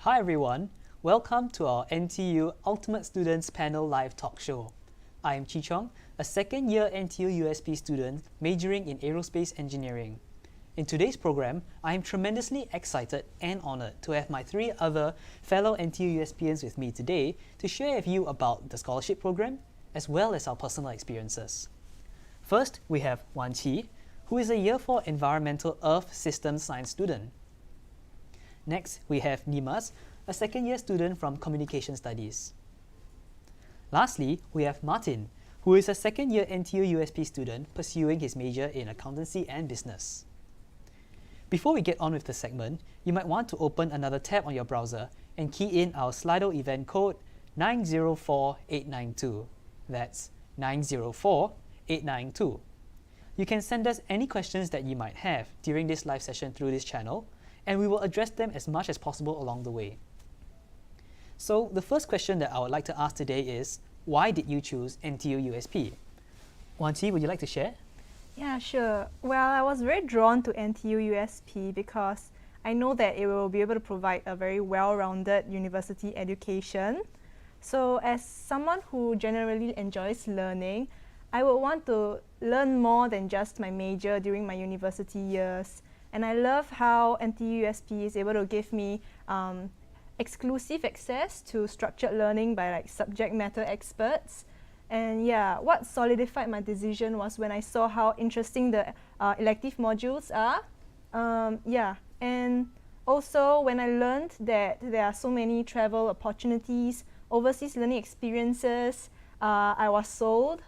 Hi everyone, welcome to our NTU Ultimate Students Panel live talk show. I am Chi Chong, a second year NTU USP student majoring in aerospace engineering. In today's program, I am tremendously excited and honored to have my three other fellow NTU USPians with me today to share with you about the scholarship program as well as our personal experiences. First, we have Wan Qi, who is a Year 4 Environmental Earth Systems Science student. Next, we have Nimas, a second year student from Communication Studies. Lastly, we have Martin, who is a second year NTU USP student pursuing his major in accountancy and business. Before we get on with the segment, you might want to open another tab on your browser and key in our Slido event code 904892. That's 904892. You can send us any questions that you might have during this live session through this channel, and we will address them as much as possible along the way. So the first question that I would like to ask today is, why did you choose NTU USP? Wan Qi, would you like to share? Yeah, sure. Well, I was very drawn to NTU USP because I know that it will be able to provide a very well-rounded university education. So as someone who generally enjoys learning, I would want to learn more than just my major during my university years. And I love how NTU USP is able to give me exclusive access to structured learning by subject matter experts. And yeah, what solidified my decision was when I saw how interesting the elective modules are. And also when I learned that there are so many travel opportunities, overseas learning experiences, I was sold.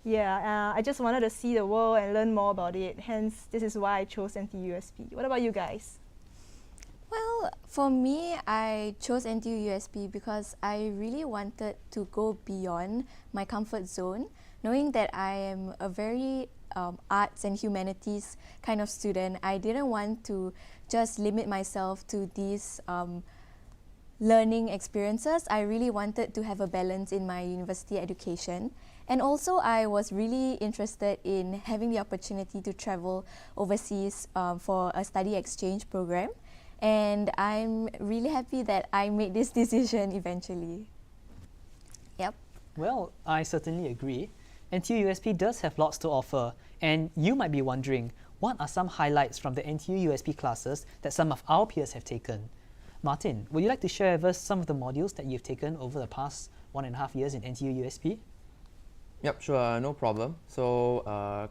I just wanted to see the world and learn more about it. Hence, this is why I chose NTU USP. What about you guys? Well, for me, I chose NTU USP because I really wanted to go beyond my comfort zone, knowing that I am a very arts and humanities kind of student. I didn't want to just limit myself to these learning experiences. I really wanted to have a balance in my university education. And also, I was really interested in having the opportunity to travel overseas for a study exchange program. And I'm really happy that I made this decision eventually. Yep. Well, I certainly agree. NTU USP does have lots to offer, and you might be wondering, what are some highlights from the NTU USP classes that some of our peers have taken? Martin, would you like to share with us some of the modules that you've taken over the past 1.5 years in NTU USP? Yep, sure, no problem. So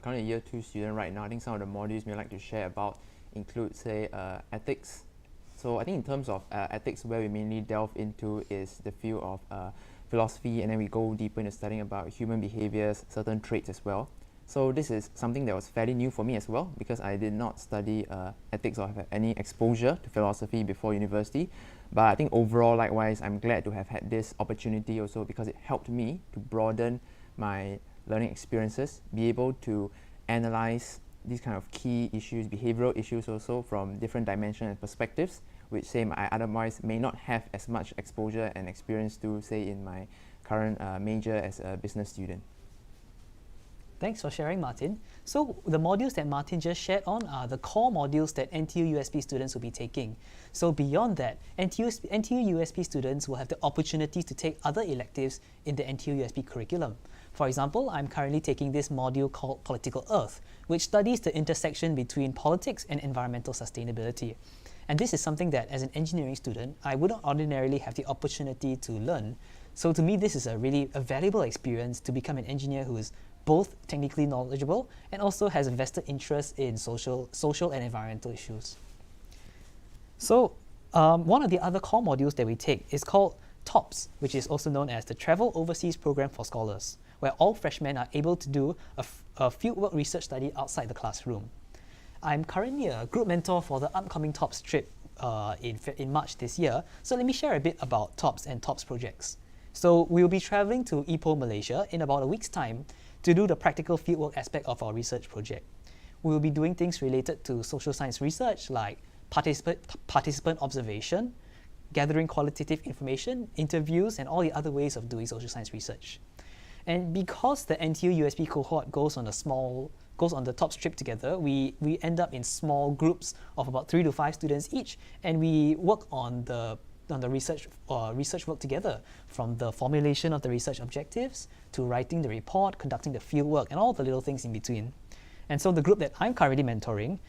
currently a year 2 student right now. I think some of the modules we'd like to share about include, say, ethics. So I think in terms of ethics, where we mainly delve into is the field of philosophy, and then we go deeper into studying about human behaviors, certain traits as well. So this is something that was fairly new for me as well, because I did not study ethics or have any exposure to philosophy before university. But I think overall, likewise, I'm glad to have had this opportunity also, because it helped me to broaden my learning experiences, be able to analyze these kind of key issues, behavioral issues also, from different dimensions and perspectives, which say I otherwise may not have as much exposure and experience to, say, in my current major as a business student. Thanks for sharing, Martin. So the modules that Martin just shared on are the core modules that NTU USP students will be taking. So beyond that, NTU USP students will have the opportunity to take other electives in the NTU USP curriculum. For example, I'm currently taking this module called Political Earth, which studies the intersection between politics and environmental sustainability. And this is something that, as an engineering student, I wouldn't ordinarily have the opportunity to learn. So to me, this is a really valuable experience to become an engineer who is both technically knowledgeable and also has a vested interest in social and environmental issues. So one of the other core modules that we take is called TOPS, which is also known as the Travel Overseas Program for Scholars, where all freshmen are able to do a fieldwork research study outside the classroom. I'm currently a group mentor for the upcoming TOPS trip in March this year, so let me share a bit about TOPS and TOPS projects. So we'll be traveling to Ipoh, Malaysia in about a week's time to do the practical fieldwork aspect of our research project. We will be doing things related to social science research like participant observation, gathering qualitative information, interviews, and all the other ways of doing social science research. And because the NTU USP cohort goes on the TOPS trip together, we end up in small groups of about 3 to 5 students each, and we work on the the research work together, from the formulation of the research objectives to writing the report, conducting the field work, and all the little things in between. And so the group that I'm currently mentoring,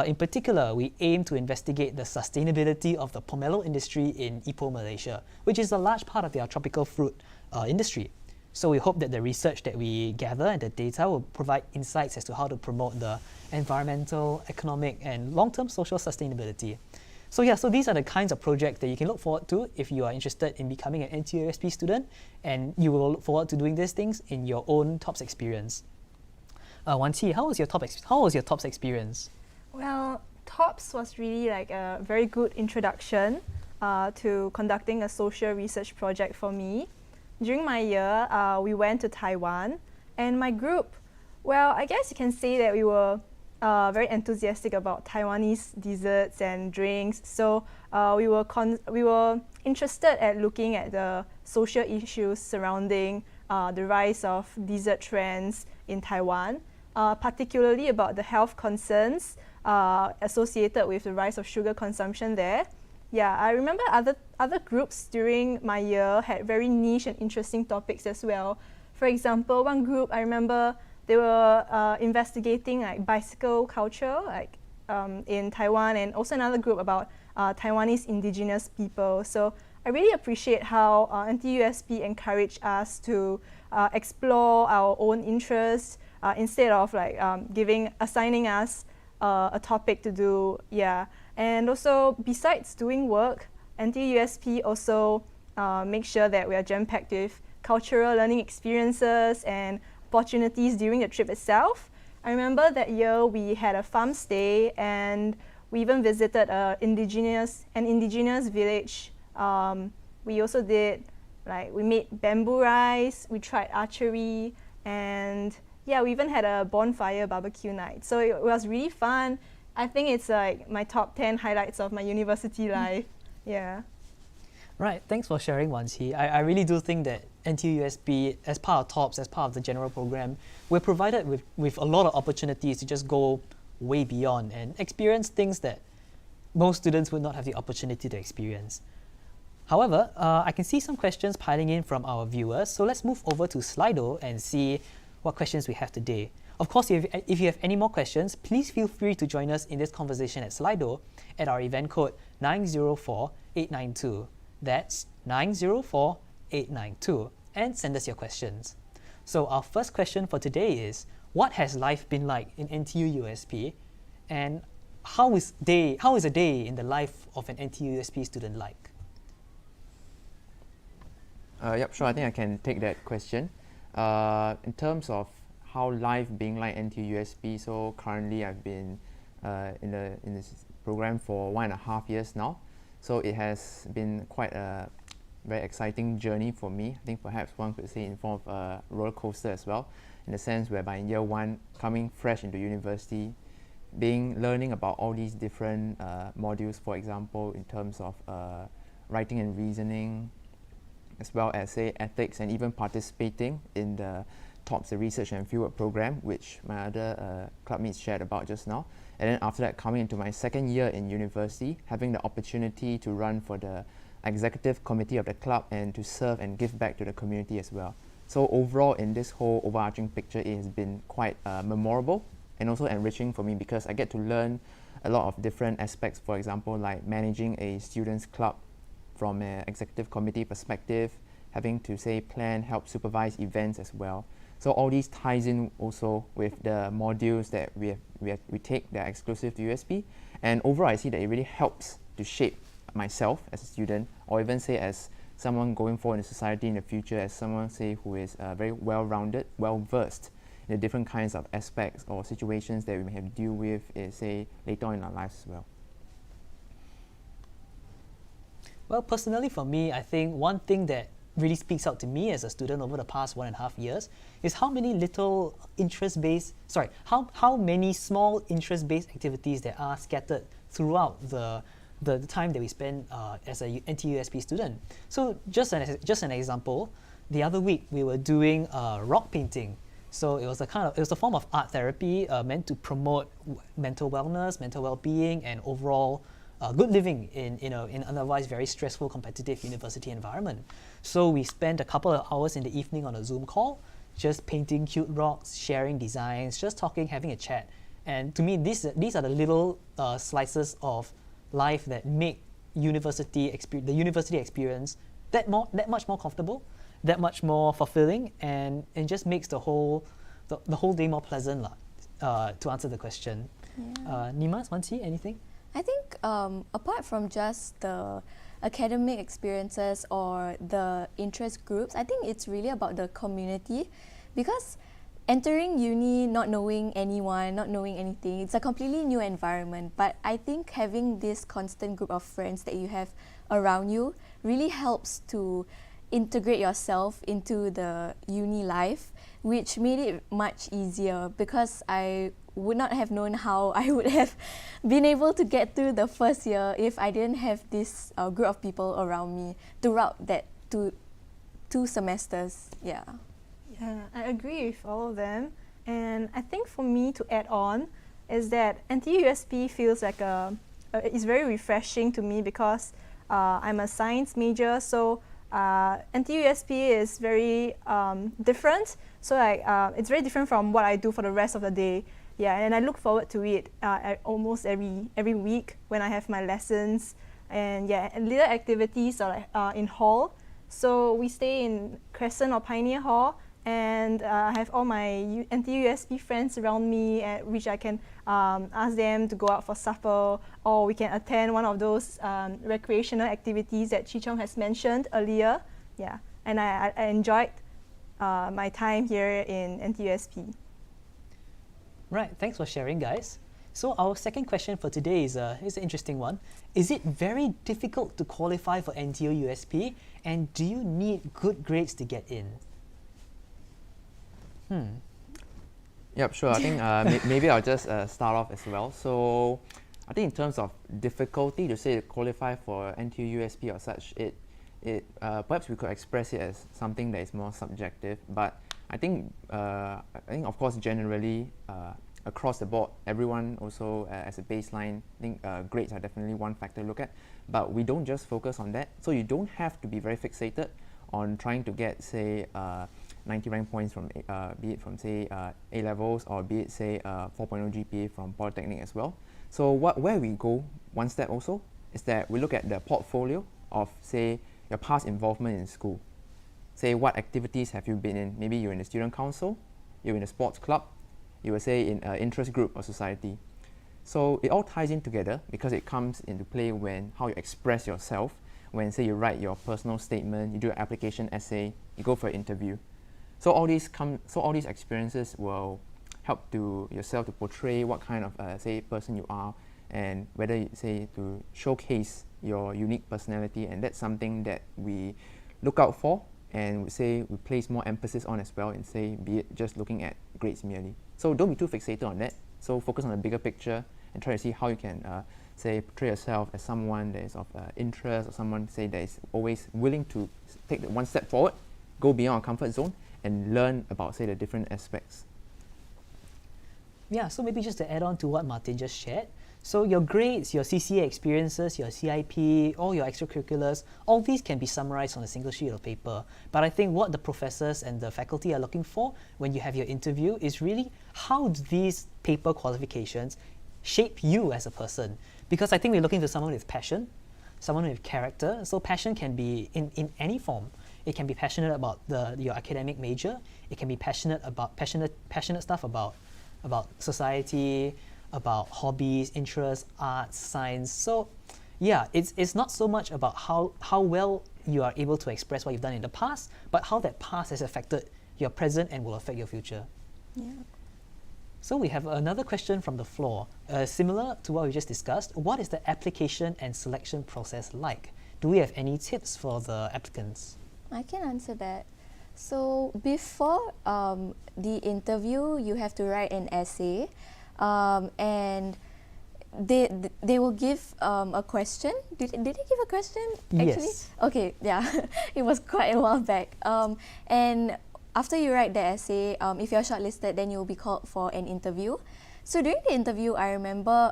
in particular, we aim to investigate the sustainability of the pomelo industry in Ipoh, Malaysia, which is a large part of their tropical fruit industry. So we hope that the research that we gather and the data will provide insights as to how to promote the environmental, economic, and long-term social sustainability. So yeah, so these are the kinds of projects that you can look forward to if you are interested in becoming an NTU USP student, and you will look forward to doing these things in your own TOPS experience. Wan Qi, how was your TOPS experience? Well, TOPS was really like a very good introduction to conducting a social research project for me. During my year, we went to Taiwan, and my group, well, I guess you can say that we were very enthusiastic about Taiwanese desserts and drinks. So we were interested at looking at the social issues surrounding the rise of dessert trends in Taiwan, particularly about the health concerns associated with the rise of sugar consumption there. Yeah, I remember other groups during my year had very niche and interesting topics as well. For example, one group I remember they were investigating like bicycle culture in Taiwan, and also another group about Taiwanese indigenous people. So I really appreciate how NTU USP encouraged us to explore our own interests instead of like assigning us a topic to do. Yeah, and also besides doing work, NTU USP also make sure that we are jam-packed with cultural learning experiences and opportunities during the trip itself. I remember that year we had a farm stay, and we even visited an indigenous village. We also did we made bamboo rice, we tried archery, and yeah, we even had a bonfire barbecue night. So it was really fun. I think it's like my top 10 highlights of my university life. Yeah. Right, thanks for sharing, Wan Qi. I really do think that NTU USP, as part of TOPS, as part of the general program, we're provided with a lot of opportunities to just go way beyond and experience things that most students would not have the opportunity to experience. However, I can see some questions piling in from our viewers, so let's move over to Slido and see what questions we have today. Of course, if you have any more questions, please feel free to join us in this conversation at Slido at our event code 904892. That's 904892, and send us your questions. So our first question for today is, what has life been like in NTU USP, and how is a day in the life of an NTU USP student like? Yep, sure. I think I can take that question. In terms of how life being like NTU USP, so currently I've been in this program for 1.5 years now. So it has been quite a very exciting journey for me. I think perhaps one could say in form of a roller coaster as well, in the sense whereby in year one, coming fresh into university, learning about all these different modules, for example, in terms of writing and reasoning, as well as say ethics, and even participating in the TOPS, the research and fieldwork program, which my other clubmates shared about just now. And then after that, coming into my second year in university, having the opportunity to run for the executive committee of the club and to serve and give back to the community as well. So overall, in this whole overarching picture, it has been quite memorable and also enriching for me, because I get to learn a lot of different aspects, for example, like managing a students club from an executive committee perspective, having to say plan, help supervise events as well. So all these ties in also with the modules that we take that are exclusive to USP, and overall I see that it really helps to shape myself as a student, or even say as someone going forward in society in the future, as someone say who is very well-rounded, well-versed in the different kinds of aspects or situations that we may have to deal with, say later on in our lives as well. Well, personally for me, I think one thing that really speaks out to me as a student over the past 1.5 years is how many how many small interest-based activities there are scattered throughout the time that we spend as a NTU USP student. So just an example, the other week we were doing rock painting. So it was a form of art therapy meant to promote mental wellness, mental well-being, and overall good living in in otherwise very stressful competitive university environment. So we spent a couple of hours in the evening on a Zoom call, just painting cute rocks, sharing designs, just talking, having a chat. And to me, these are the little slices of life that make the university experience that much more comfortable, that much more fulfilling, and just makes the whole day more pleasant to answer the question. Yeah. Nima, Mansi, anything? I think apart from just the academic experiences or the interest groups, I think it's really about the community, because entering uni not knowing anyone, not knowing anything, it's a completely new environment. But I think having this constant group of friends that you have around you really helps to integrate yourself into the uni life, which made it much easier, because I would not have known how I would have been able to get through the first year if I didn't have this group of people around me throughout that two semesters. Yeah. Yeah, I agree with all of them. And I think for me to add on is that NTU USP feels like it's very refreshing to me, because I'm a science major, so NTU USP is very different. So it's very different from what I do for the rest of the day. Yeah, and I look forward to it almost every week when I have my lessons, and yeah, and little activities are like in hall. So we stay in Crescent or Pioneer Hall, and I have all my NTU USP friends around me, which I can ask them to go out for supper, or we can attend one of those recreational activities that Chi Chong has mentioned earlier. Yeah, and I enjoyed my time here in NTU USP. Right, thanks for sharing, guys. So our second question for today is an interesting one. Is it very difficult to qualify for NTU USP, and do you need good grades to get in? Yep, sure. I think maybe I'll just start off as well. So I think in terms of difficulty to say to qualify for NTU USP or such, perhaps we could express it as something that is more subjective. But I think of course generally across the board, everyone also as a baseline, I think grades are definitely one factor to look at. But we don't just focus on that. So you don't have to be very fixated on trying to get, say, 90 rank points from be it from, say, A levels, or be it, say, 4.0 GPA from Polytechnic as well. So where we go one step also is that we look at the portfolio of, say, your past involvement in school. Say, what activities have you been in? Maybe you're in the student council, you're in a sports club, you were, say, in an interest group or society. So it all ties in together, because it comes into play when how you express yourself, when, say, you write your personal statement, you do an application essay, you go for an interview. So all these experiences will help to yourself to portray what kind of say person you are, and whether you, say, to showcase your unique personality. And that's something that we look out for, and we say we place more emphasis on as well, and say, be it just looking at grades merely. So don't be too fixated on that. So focus on the bigger picture and try to see how you can say portray yourself as someone that is of interest, or someone, say, that is always willing to take the one step forward, go beyond our comfort zone, and learn about, say, the different aspects. Yeah, so maybe just to add on to what Martin just shared. So your grades, your CCA experiences, your CIP, all your extracurriculars, all these can be summarized on a single sheet of paper. But I think what the professors and the faculty are looking for when you have your interview is really how do these paper qualifications shape you as a person. Because I think we're looking for someone with passion, someone with character. So passion can be in any form. It can be passionate about your academic major. It can be passionate stuff about society, about hobbies, interests, arts, science. So yeah, it's not so much about how well you are able to express what you've done in the past, but how that past has affected your present and will affect your future. Yeah. So we have another question from the floor. Similar to what we just discussed, what is the application and selection process like? Do we have any tips for the applicants? I can answer that. So before the interview, you have to write an essay, and they will give a question. Did they give a question actually? Yes. Okay, yeah, it was quite a while back. And after you write the essay, if you're shortlisted, then you'll be called for an interview. So during the interview, I remember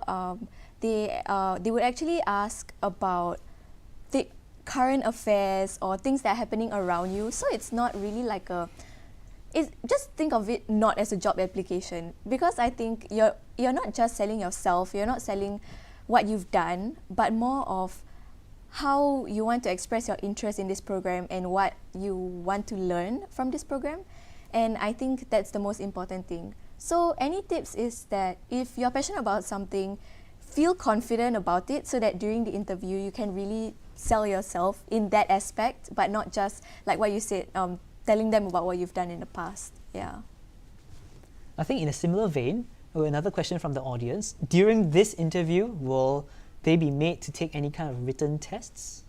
they would actually ask about the current affairs or things that are happening around you. So it's not really like just think of it not as a job application, because I think you're not just selling yourself, you're not selling what you've done, but more of how you want to express your interest in this program and what you want to learn from this program. And I think that's the most important thing. So any tips is that if you're passionate about something, feel confident about it so that during the interview you can really sell yourself in that aspect, but not just like what you said, telling them about what you've done in the past. Yeah. I think in a similar vein, another question from the audience. During this interview, will they be made to take any kind of written tests?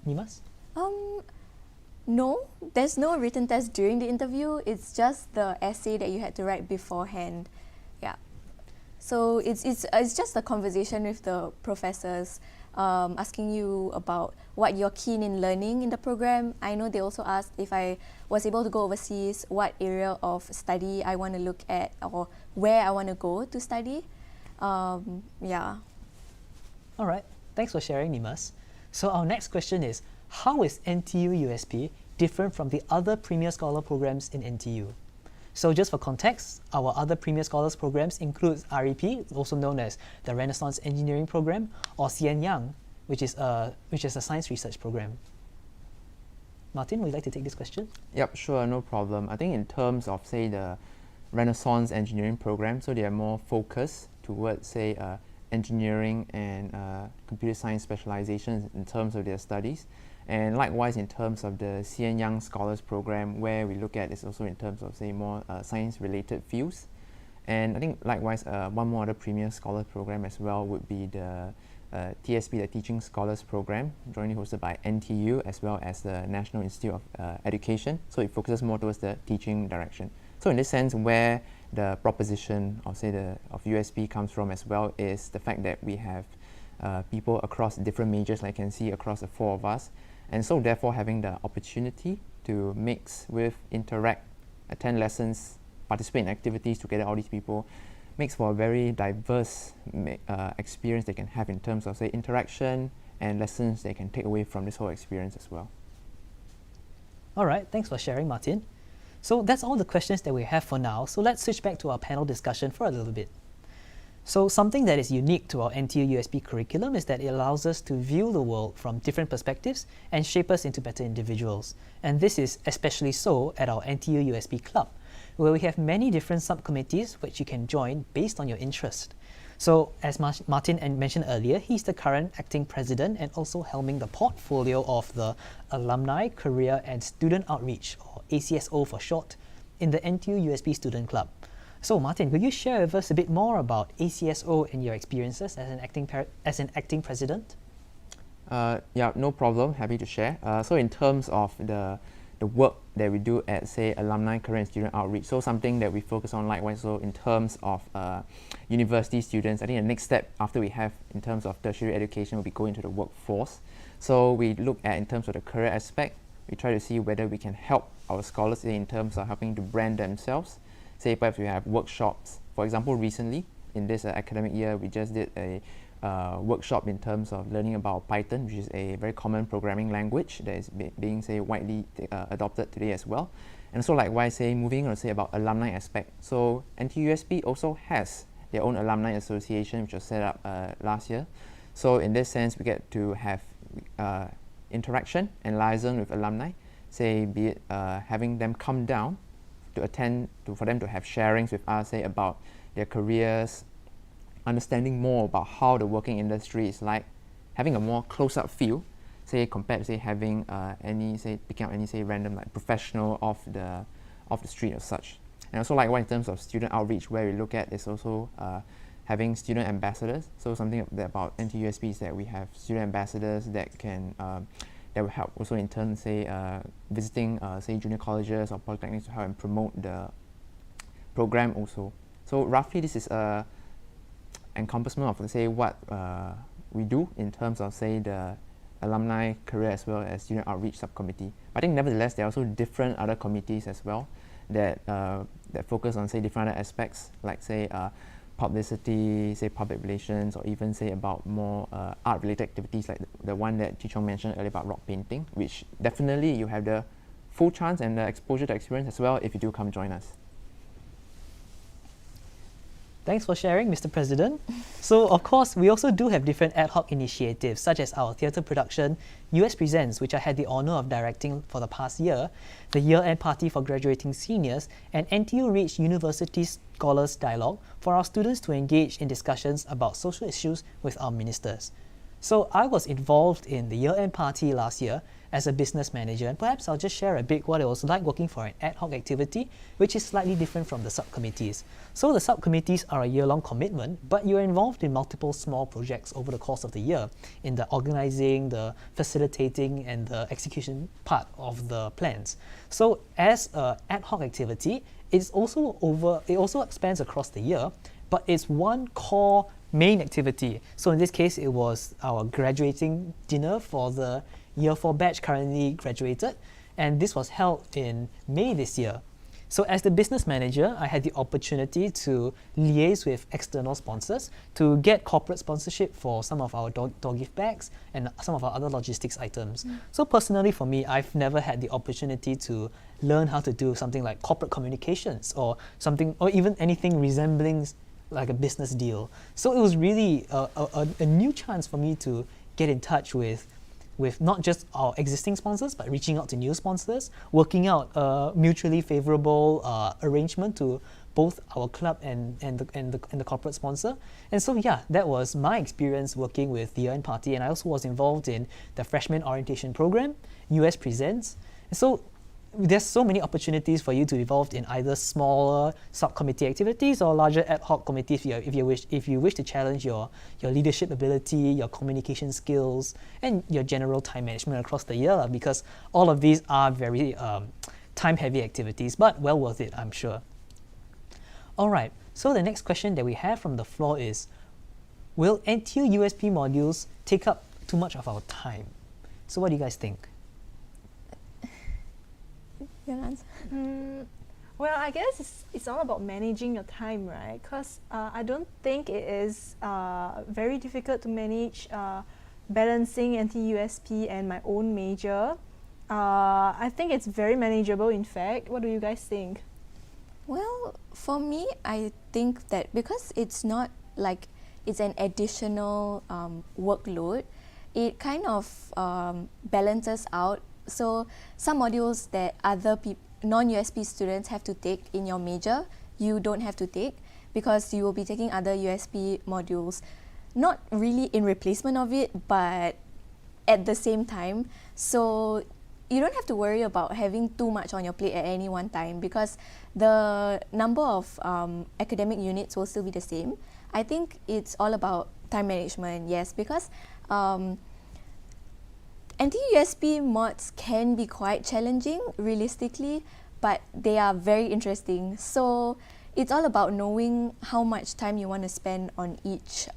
Nimas? No, there's no written test during the interview. It's just the essay that you had to write beforehand. Yeah. So it's just a conversation with the professors, asking you about what you're keen in learning in the program. I know they also asked if I was able to go overseas, what area of study I want to look at or where I want to go to study. Yeah. All right, thanks for sharing, Nimas. So our next question is, how is NTU USP different from the other Premier Scholar programs in NTU? So just for context, our other Premier Scholars programs include REP, also known as the Renaissance Engineering Program, or CN Young, which is a science research program. Martin, would you like to take this question? Yep, sure, no problem. I think in terms of, say, the Renaissance Engineering Program, so they are more focused towards, say, engineering and computer science specializations in terms of their studies. And likewise, in terms of the CN Young Scholars Program, where we look at is also in terms of, say, more science-related fields. And I think likewise, one more other Premier Scholar Program as well would be the TSP, the Teaching Scholars Program, jointly hosted by NTU as well as the National Institute of Education. So it focuses more towards the teaching direction. So in this sense, where the proposition of, say, of USP comes from as well is the fact that we have people across different majors, like you can see across the four of us. And so therefore having the opportunity to mix with, interact, attend lessons, participate in activities together, all these people, makes for a very diverse experience they can have in terms of, say, interaction and lessons they can take away from this whole experience as well. All right, thanks for sharing, Martin. So that's all the questions that we have for now. So let's switch back to our panel discussion for a little bit. So something that is unique to our NTU USP curriculum is that it allows us to view the world from different perspectives and shape us into better individuals. And this is especially so at our NTU USP Club, where we have many different subcommittees which you can join based on your interest. So as Martin mentioned earlier, he's the current acting president and also helming the portfolio of the Alumni, Career and Student Outreach, or ACSO for short, in the NTU USP Student Club. So Martin, could you share with us a bit more about ACSO and your experiences as an acting president? Yeah, no problem. Happy to share. So in terms of the work that we do at, say, Alumni, Career and Student Outreach, so something that we focus on likewise, so in terms of university students, I think the next step after we have in terms of tertiary education will be going into the workforce. So we look at, in terms of the career aspect, we try to see whether we can help our scholars in terms of helping to brand themselves. Say perhaps we have workshops. For example, recently in this academic year, we just did a workshop in terms of learning about Python, which is a very common programming language that is being, say, widely adopted today as well. And so likewise, say, moving on, say, about alumni aspect. So NTU USP also has their own alumni association, which was set up last year. So in this sense, we get to have interaction and liaison with alumni, say, be it having them come down to attend, for them to have sharings with us, say, about their careers, understanding more about how the working industry is like, having a more close-up feel, say, compared to, say, having picking up any, say, random, like, professional off the street or such. And also likewise in terms of student outreach, where we look at is also having student ambassadors. So something about NTU USP is that we have student ambassadors that can that will help also in turn, say, visiting, say, junior colleges or polytechnics to help and promote the program also. So roughly this is a encompassment of, say, what we do in terms of, say, the alumni career as well as student outreach subcommittee. But I think nevertheless there are also different other committees as well that that focus on, say, different other aspects, like, say, publicity, say public relations, or even say about more art-related activities like the one that Chi Chong mentioned earlier about rock painting, which definitely you have the full chance and the exposure to experience as well if you do come join us. Thanks for sharing, Mr. President. So, of course, we also do have different ad hoc initiatives, such as our theatre production, US Presents, which I had the honor of directing for the past year, the year-end party for graduating seniors, and NTU Reach University Scholars Dialogue for our students to engage in discussions about social issues with our ministers. So, I was involved in the year-end party last year as a business manager, and perhaps I'll just share a bit what it was like working for an ad hoc activity, which is slightly different from the subcommittees. So the subcommittees are a year-long commitment, but you're involved in multiple small projects over the course of the year in the organizing, the facilitating, and the execution part of the plans. So as an ad hoc activity, it also expands across the year, but it's one core main activity. So in this case, it was our graduating dinner for the Year 4 batch currently graduated, and this was held in May this year. So as the business manager, I had the opportunity to liaise with external sponsors to get corporate sponsorship for some of our door gift bags and some of our other logistics items. So personally for me, I've never had the opportunity to learn how to do something like corporate communications or something, or even anything resembling like a business deal. So it was really a new chance for me to get in touch with not just our existing sponsors, but reaching out to new sponsors, working out a mutually favorable arrangement to both our club and the corporate sponsor. And so yeah, that was my experience working with the year-end party, and I also was involved in the freshman orientation program, US Presents. And so there's so many opportunities for you to be involved in either smaller subcommittee activities or larger ad hoc committees if you wish to challenge your leadership ability, your communication skills, and your general time management across the year, because all of these are very time-heavy activities, but well worth it, I'm sure. All right, so the next question that we have from the floor is, will NTU USP modules take up too much of our time? So what do you guys think? Your answer? Well, I guess it's all about managing your time, right? Because I don't think it is very difficult to manage balancing NTU USP and my own major. I think it's very manageable, in fact. What do you guys think? Well, for me, I think that because it's not like it's an additional workload, it kind of balances out. So some modules that other non-USP students have to take in your major, you don't have to take, because you will be taking other USP modules, not really in replacement of it, but at the same time. So you don't have to worry about having too much on your plate at any one time, because the number of academic units will still be the same. I think it's all about time management, yes, because NTU USP mods can be quite challenging realistically, but they are very interesting. So it's all about knowing how much time you want to spend on each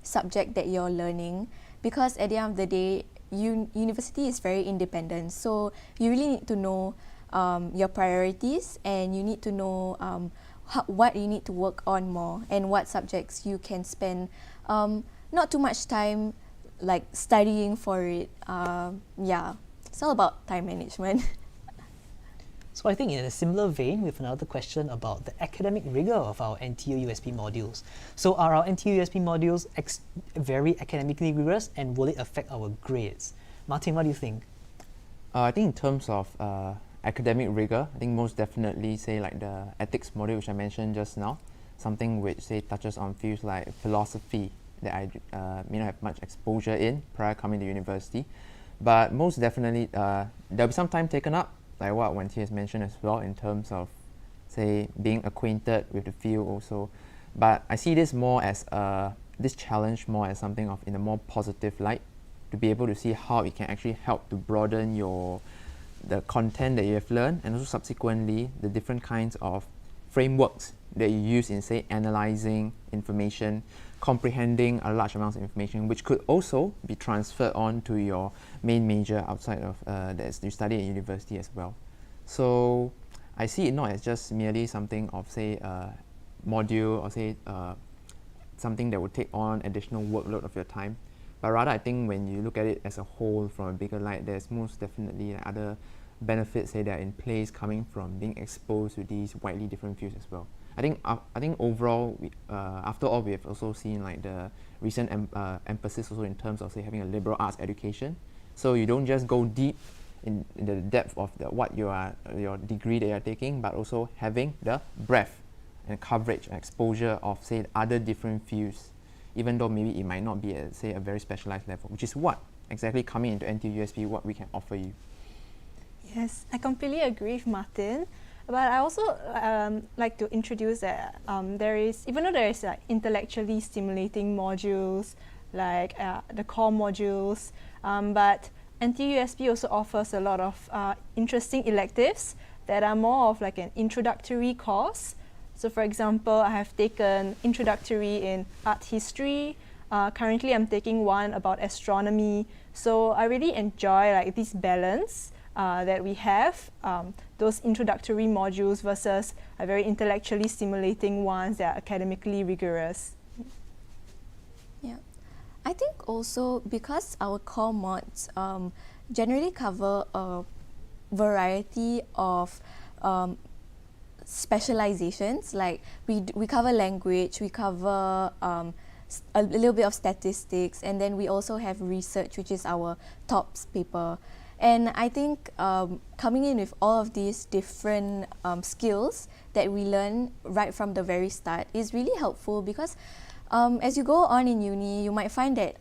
subject that you're learning, because at the end of the day, university is very independent. So you really need to know your priorities, and you need to know what you need to work on more and what subjects you can spend not too much time like studying for it. Yeah, it's all about time management. So I think in a similar vein, we have another question about the academic rigor of our NTU USP modules. So are our NTU USP modules very academically rigorous, and will it affect our grades? Martin, what do you think? I think in terms of academic rigor, I think most definitely say like the ethics module which I mentioned just now, something which say touches on fields like philosophy that I may not have much exposure in prior coming to university. But most definitely there'll be some time taken up, like what Wan T has mentioned as well, in terms of say being acquainted with the field also. But I see this more as this challenge more as something of in a more positive light, to be able to see how it can actually help to broaden the content that you have learned, and also subsequently the different kinds of frameworks that you use in say analyzing information, comprehending a large amounts of information, which could also be transferred on to your main major outside of that you study at university as well. So I see it not as just merely something of say module or say something that would take on additional workload of your time. But rather, I think when you look at it as a whole from a bigger light, there's most definitely other benefits, say, that are in place coming from being exposed to these widely different fields as well. I think overall, after all, we have also seen like the recent emphasis also in terms of, say, having a liberal arts education. So you don't just go deep in the depth of what your degree that you're taking, but also having the breadth and coverage and exposure of, say, other different fields, even though maybe it might not be at, say, a very specialized level, which is what exactly coming into NTU USP, what we can offer you. Yes, I completely agree with Martin. But I also like to introduce that there is, even though there is like intellectually stimulating modules like the core modules, but NTU USP also offers a lot of interesting electives that are more of like an introductory course. So for example, I have taken introductory in art history. Currently I'm taking one about astronomy. So I really enjoy like this balance that we have, those introductory modules versus a very intellectually stimulating ones that are academically rigorous. Yeah, I think also because our core mods generally cover a variety of specializations, like we cover language, we cover a little bit of statistics, and then we also have research, which is our TOPS paper. And I think coming in with all of these different skills that we learn right from the very start is really helpful, because as you go on in uni, you might find that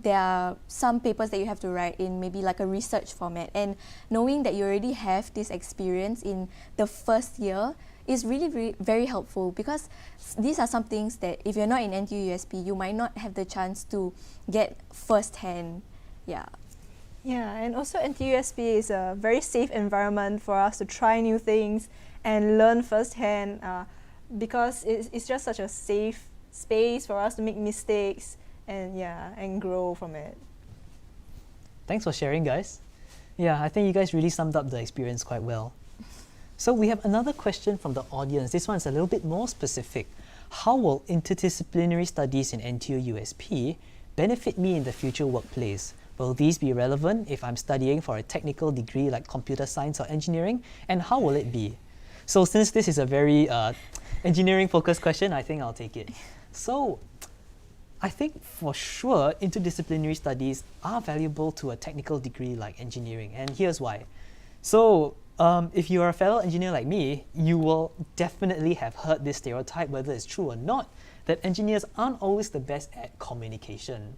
there are some papers that you have to write in maybe like a research format, and knowing that you already have this experience in the first year is really very helpful, because these are some things that if you're not in NTU USP, you might not have the chance to get firsthand. Yeah. Yeah, and also NTU USP is a very safe environment for us to try new things and learn firsthand, because it's just such a safe space for us to make mistakes and grow from it. Thanks for sharing, guys. Yeah, I think you guys really summed up the experience quite well. So we have another question from the audience. This one's a little bit more specific. How will interdisciplinary studies in NTU USP benefit me in the future workplace? Will these be relevant if I'm studying for a technical degree like computer science or engineering? And how will it be? So since this is a very engineering-focused question, I think I'll take it. So I think for sure interdisciplinary studies are valuable to a technical degree like engineering, and here's why. So if you're a fellow engineer like me, you will definitely have heard this stereotype, whether it's true or not, that engineers aren't always the best at communication.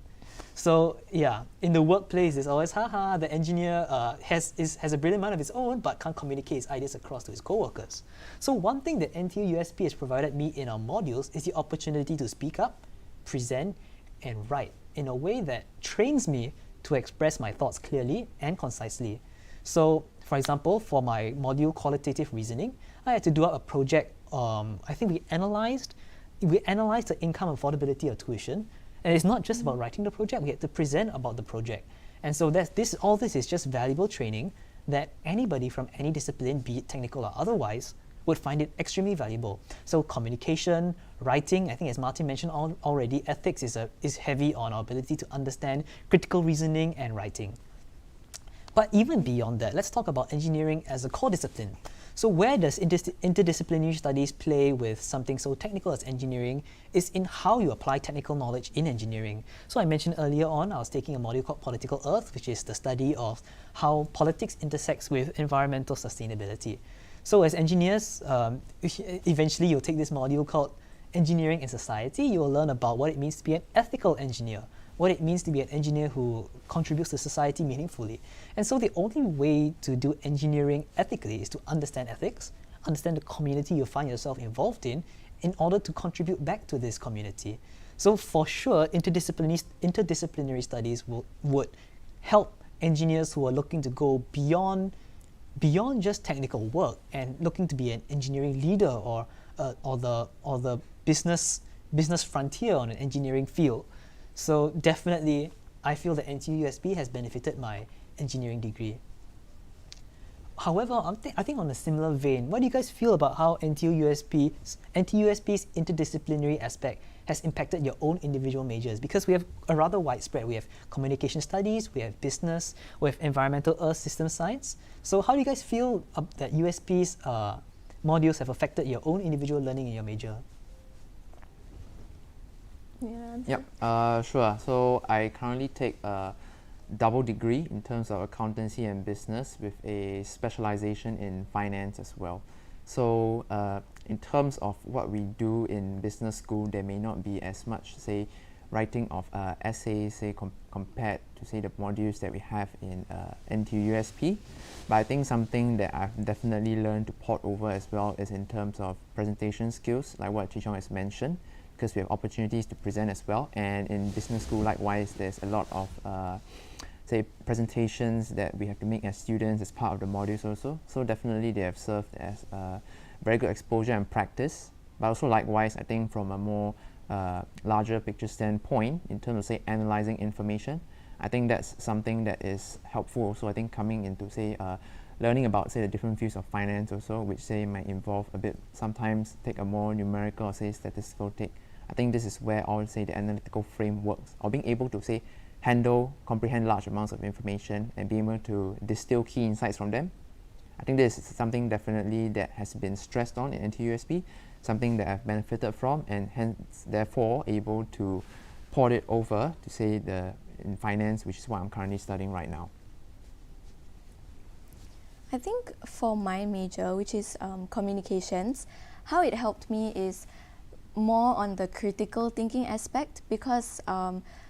So yeah, in the workplace, it's always, haha, the engineer has a brilliant mind of his own, but can't communicate his ideas across to his coworkers. So one thing that NTU USP has provided me in our modules is the opportunity to speak up, present, and write in a way that trains me to express my thoughts clearly and concisely. So for example, for my module qualitative reasoning, I had to do a project. I think we analyzed the income affordability of tuition. And it's not just about writing the project, we had to present about the project. And so all this is just valuable training that anybody from any discipline, be it technical or otherwise, would find it extremely valuable. So communication, writing, I think as Martin mentioned already, ethics is heavy on our ability to understand critical reasoning and writing. But even beyond that, let's talk about engineering as a core discipline. So where does interdisciplinary studies play with something so technical as engineering is in how you apply technical knowledge in engineering. So I mentioned earlier on, I was taking a module called Political Earth, which is the study of how politics intersects with environmental sustainability. So as engineers, eventually you'll take this module called Engineering and Society. You will learn about what it means to be an ethical engineer, what it means to be an engineer who contributes to society meaningfully. And so the only way to do engineering ethically is to understand ethics, understand the community you find yourself involved in order to contribute back to this community. So for sure, interdisciplinary studies would help engineers who are looking to go beyond just technical work and looking to be an engineering leader or the business frontier on an engineering field. So definitely, I feel that NTU USP has benefited my engineering degree. However, I think on a similar vein, what do you guys feel about how NTU-USP's interdisciplinary aspect has impacted your own individual majors? Because we have a rather widespread. We have communication studies, we have business, we have environmental earth system science. So how do you guys feel that USP's modules have affected your own individual learning in your major? Yep, sure. So I currently take a double degree in terms of accountancy and business with a specialization in finance as well. So in terms of what we do in business school, there may not be as much, say, writing of essays, say, compared to, say, the modules that we have in NTU USP. But I think something that I've definitely learned to port over as well is in terms of presentation skills, like what Chi Chong has mentioned, because we have opportunities to present as well. And in business school, likewise, there's a lot of say presentations that we have to make as students as part of the modules also. So definitely they have served as very good exposure and practice. But also likewise, I think from a more larger picture standpoint, in terms of, say, analyzing information, I think that's something that is helpful also. I think coming into, say, learning about, say, the different fields of finance also, which, say, might involve a bit, sometimes take a more numerical or, say, statistical take. I think this is where all, say, the analytical frame works, or being able to, say, comprehend large amounts of information and be able to distill key insights from them. I think this is something definitely that has been stressed on in NTU USP, something that I've benefited from, and hence therefore able to port it over to, say, in finance, which is what I'm currently studying right now. I think for my major, which is communications, how it helped me is more on the critical thinking aspect, because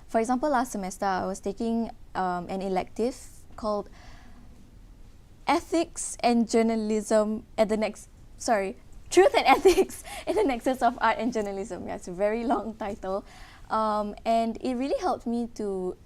for example, last semester I was taking an elective called Ethics and Journalism at the Truth and Ethics in the Nexus of Art and Journalism. Yeah, it's a very long title. And it really helped me to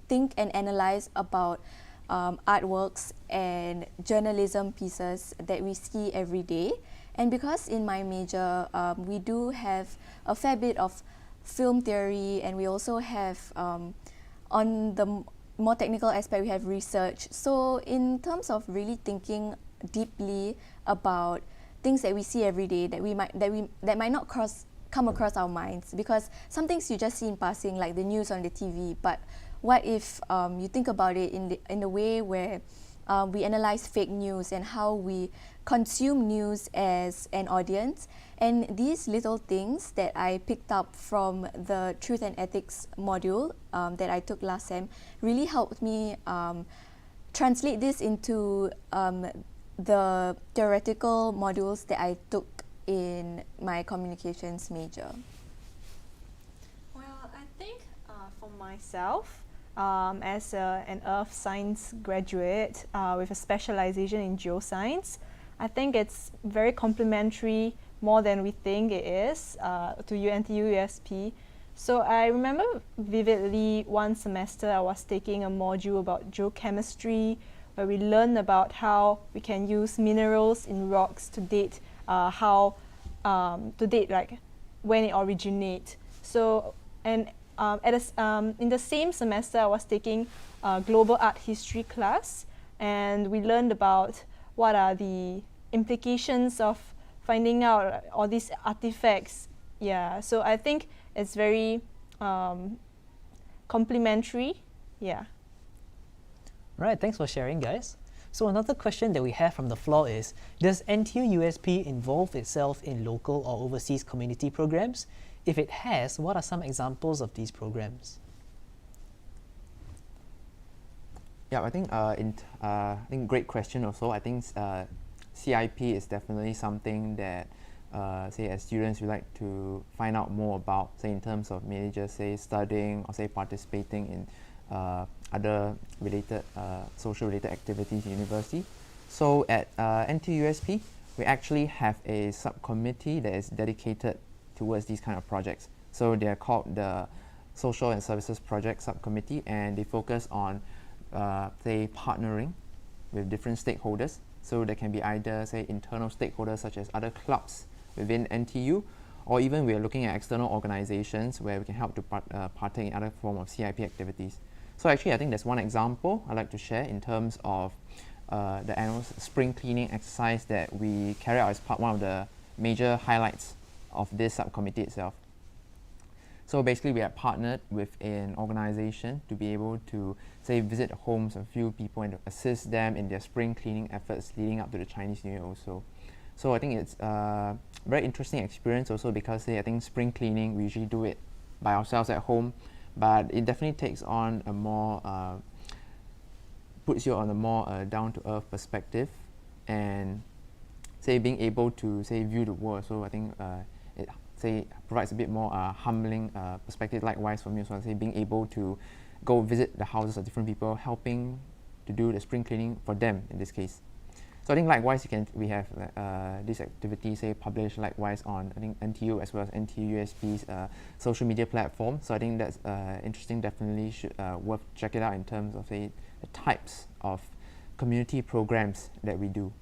think and analyze about artworks and journalism pieces that we see every day. And because in my major, we do have a fair bit of film theory, and we also have, on the more technical aspect, we have research. So in terms of really thinking deeply about things that we see every day that might not come across our minds, because some things you just see in passing, like the news on the TV, but what if you think about it in the way where we analyze fake news and how we consume news as an audience. And these little things that I picked up from the Truth and Ethics module that I took last sem really helped me translate this into the theoretical modules that I took in my communications major. Well, I think for myself, as an earth science graduate with a specialization in geoscience, I think it's very complementary, more than we think it is, to NTU USP. So I remember vividly one semester I was taking a module about geochemistry, where we learned about how we can use minerals in rocks to date like when it originates. So and in the same semester I was taking a global art history class, and we learned about what are the implications of finding out all these artifacts. Yeah, so I think it's very complementary. Yeah. Right, thanks for sharing, guys. So another question that we have from the floor is, does NTU USP involve itself in local or overseas community programs? If it has, what are some examples of these programs? Yeah, I think great question also. I think CIP is definitely something that, say, as students we like to find out more about, say, in terms of maybe just, say, studying or, say, participating in other related, social-related activities in university. So at NTU USP, we actually have a subcommittee that is dedicated towards these kind of projects. So they are called the Social and Services Project Subcommittee, and they focus on, say, partnering with different stakeholders. So there can be either, say, internal stakeholders such as other clubs within NTU, or even we are looking at external organizations where we can help to partake in other form of CIP activities. So actually, I think there's one example I'd like to share in terms of the annual spring cleaning exercise that we carry out as one of the major highlights of this subcommittee itself. So basically we have partnered with an organization to be able to say visit the homes of a few people and to assist them in their spring cleaning efforts leading up to the Chinese New Year also. So I think it's a very interesting experience also because I think spring cleaning we usually do it by ourselves at home, but it definitely takes on a more puts you on a more down-to-earth perspective and say being able to say view the world. So I think it say provides a bit more humbling perspective. Likewise for me as well, say being able to go visit the houses of different people, helping to do the spring cleaning for them in this case. So I think likewise we have this activity say published likewise on I think NTU as well as NTU USP's social media platform. So I think that's interesting. Definitely should worth check it out in terms of say the types of community programs that we do.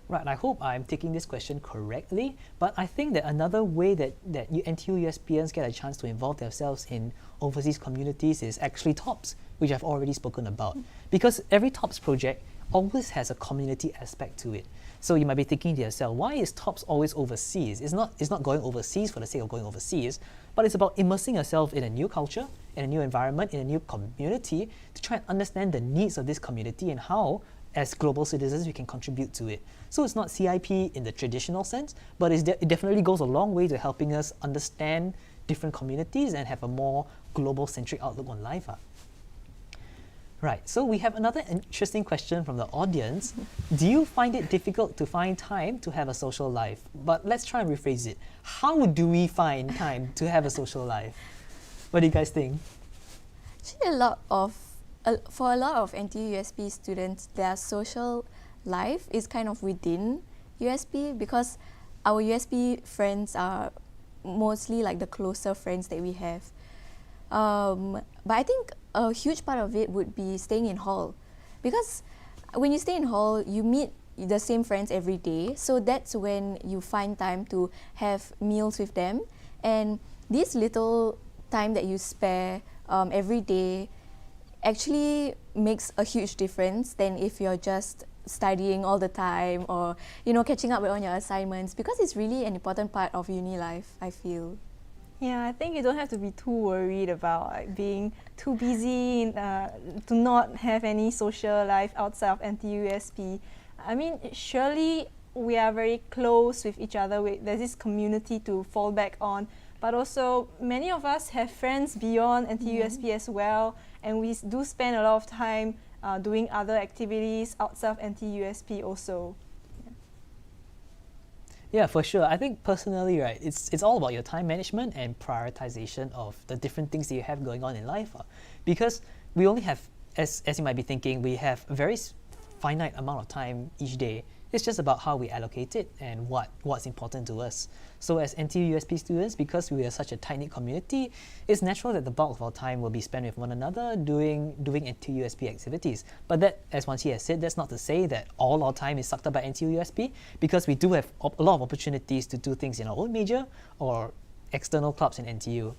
Right, I hope I'm taking this question correctly, but I think that another way that NTU USPians get a chance to involve themselves in overseas communities is actually TOPS, which I've already spoken about. Because every TOPS project always has a community aspect to it. So you might be thinking to yourself, why is TOPS always overseas? It's not going overseas for the sake of going overseas, but it's about immersing yourself in a new culture, in a new environment, in a new community to try and understand the needs of this community and how as global citizens we can contribute to it. So it's not CIP in the traditional sense, but it definitely goes a long way to helping us understand different communities and have a more global-centric outlook on life. Right, so we have another interesting question from the audience. Do you find it difficult to find time to have a social life? But let's try and rephrase it. How do we find time to have a social life? What do you guys think? Actually, for a lot of NTU USP students, their social life is kind of within USP because our USP friends are mostly like the closer friends that we have. But I think a huge part of it would be staying in hall, because when you stay in hall, you meet the same friends every day. So that's when you find time to have meals with them, and this little time that you spare every day actually makes a huge difference than if you're just studying all the time or catching up on your assignments, because it's really an important part of uni life, I feel. Yeah, I think you don't have to be too worried about being too busy to not have any social life outside of NTU USP. I mean, surely we are very close with each other. There's this community to fall back on, but also many of us have friends beyond NTU USP as well, and we do spend a lot of time doing other activities outside of NTU USP also. Yeah, for sure. I think personally, right, it's all about your time management and prioritization of the different things that you have going on in life. Because we only have, as you might be thinking, we have a very finite amount of time each day. It's just about how we allocate it and what's important to us. So as NTU USP students, because we are such a tight-knit community, it's natural that the bulk of our time will be spent with one another doing NTU USP activities. But that, as Wan Qi has said, that's not to say that all our time is sucked up by NTU USP, because we do have a lot of opportunities to do things in our own major or external clubs in NTU.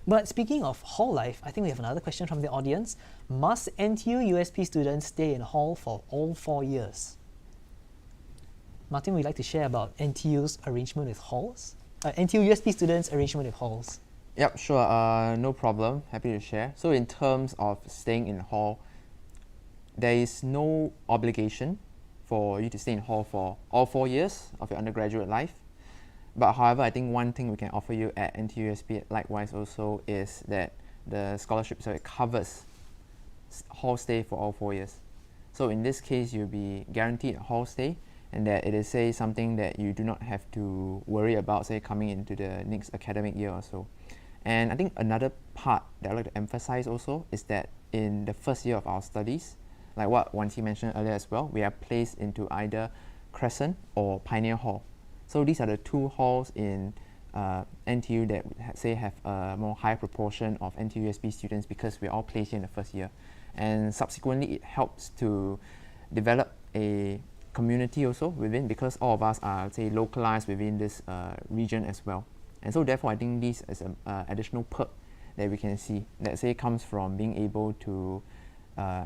But speaking of hall life, I think we have another question from the audience. Must NTU USP students stay in hall for all 4 years? Martin, would you like to share about NTU's arrangement with halls? NTU USP students' arrangement with halls. Yep, sure, no problem, happy to share. So in terms of staying in hall, there is no obligation for you to stay in hall for all 4 years of your undergraduate life. But however, I think one thing we can offer you at NTU USP likewise also is that the scholarship, so it covers hall stay for all 4 years. So in this case, you'll be guaranteed a hall stay, and that it is say something that you do not have to worry about say coming into the next academic year or so. And I think another part that I'd like to emphasize also is that in the first year of our studies, like what Wan Qi mentioned earlier as well, we are placed into either Crescent or Pioneer Hall. So these are the two halls in NTU that say have a more high proportion of NTU USP students, because we're all placed here in the first year. And subsequently it helps to develop a community also within, because all of us are say localized within this region as well. And so therefore I think this is an additional perk that we can see that say comes from being able to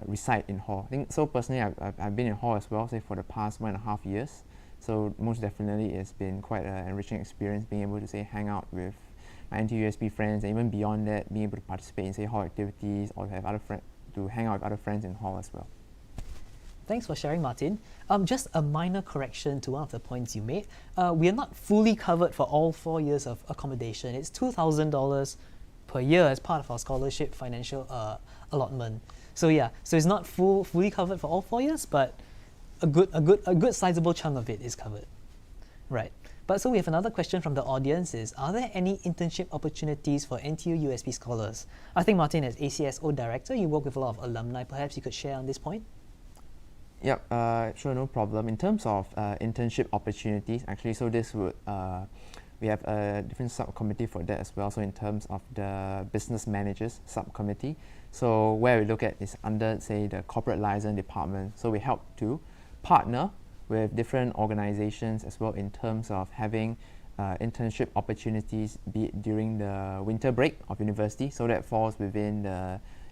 reside in hall. I think so personally I've been in hall as well, say for the past 1.5 years. So most definitely it's been quite an enriching experience being able to say hang out with my NTU USP friends, and even beyond that being able to participate in say hall activities or to have to hang out with other friends in hall as well. Thanks for sharing, Martin. Just a minor correction to one of the points you made. We are not fully covered for all 4 years of accommodation. It's $2,000 per year as part of our scholarship financial allotment. So yeah, so it's not fully covered for all 4 years, but a good sizable chunk of it is covered. Right. But so we have another question from the audience is, are there any internship opportunities for NTU USP scholars? I think Martin, as ACSO director, you work with a lot of alumni. Perhaps you could share on this point? Yep, sure, no problem. In terms of internship opportunities, actually, so this would, we have a different subcommittee for that as well. So in terms of the business managers subcommittee, so where we look at is under, say, the corporate liaison department. So we help to partner with different organizations as well in terms of having internship opportunities, be it during the winter break of university. So that falls within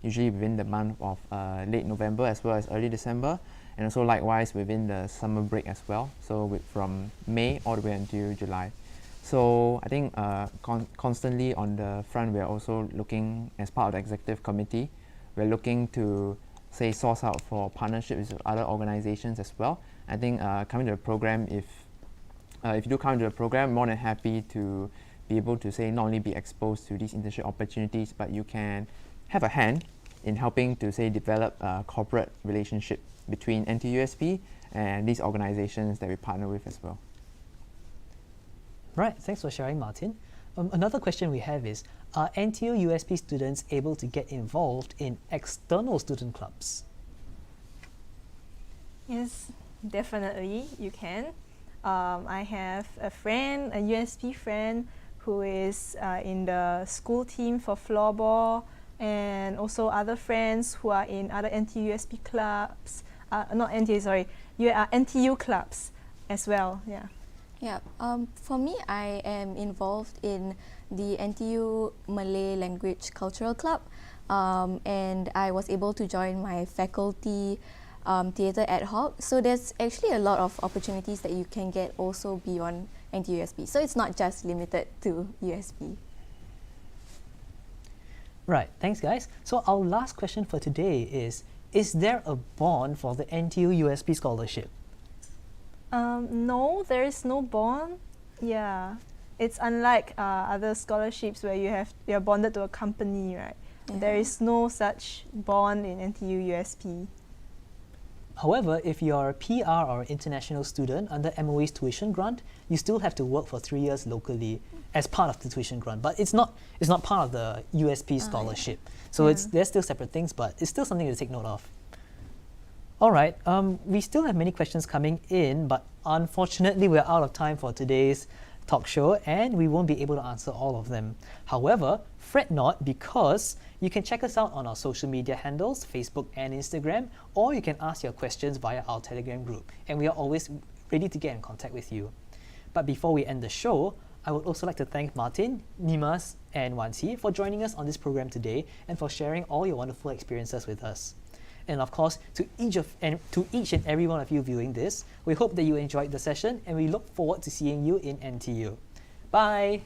usually within the month of late November as well as early December. And also likewise within the summer break as well, so from May all the way until July. So I think constantly on the front, we're also looking, as part of the executive committee, we're looking to say source out for partnerships with other organizations as well. I think coming to the program, if you do come to the program, I'm more than happy to be able to say not only be exposed to these internship opportunities, but you can have a hand in helping to say develop a corporate relationship between NTU USP and these organizations that we partner with as well. Right, thanks for sharing, Martin. Another question we have is, are NTU USP students able to get involved in external student clubs? Yes, definitely you can. I have a friend, a USP friend, who is in the school team for floorball, and also other friends who are in other NTU USP clubs. Not NTU, sorry, NTU clubs as well, yeah. Yeah, for me, I am involved in the NTU Malay Language Cultural Club, and I was able to join my faculty theatre ad hoc. So there's actually a lot of opportunities that you can get also beyond NTU USP. So it's not just limited to USP. Right, thanks guys. So our last question for today is there a bond for the NTU USP scholarship? No, there is no bond. Yeah, it's unlike other scholarships where you're bonded to a company, right? Yeah. There is no such bond in NTU USP. However, if you're a PR or international student under MOE's tuition grant, you still have to work for 3 years locally as part of the tuition grant. But it's not part of the USP scholarship. So there's still separate things, but it's still something to take note of. All right, we still have many questions coming in, but unfortunately we're out of time for today's talk show and we won't be able to answer all of them. However, fret not, because you can check us out on our social media handles, Facebook and Instagram, or you can ask your questions via our Telegram group, and we are always ready to get in contact with you. But before we end the show, I would also like to thank Martin, Nimas and Wansi for joining us on this program today and for sharing all your wonderful experiences with us. And of course, to each and every one of you viewing this, we hope that you enjoyed the session and we look forward to seeing you in NTU. Bye!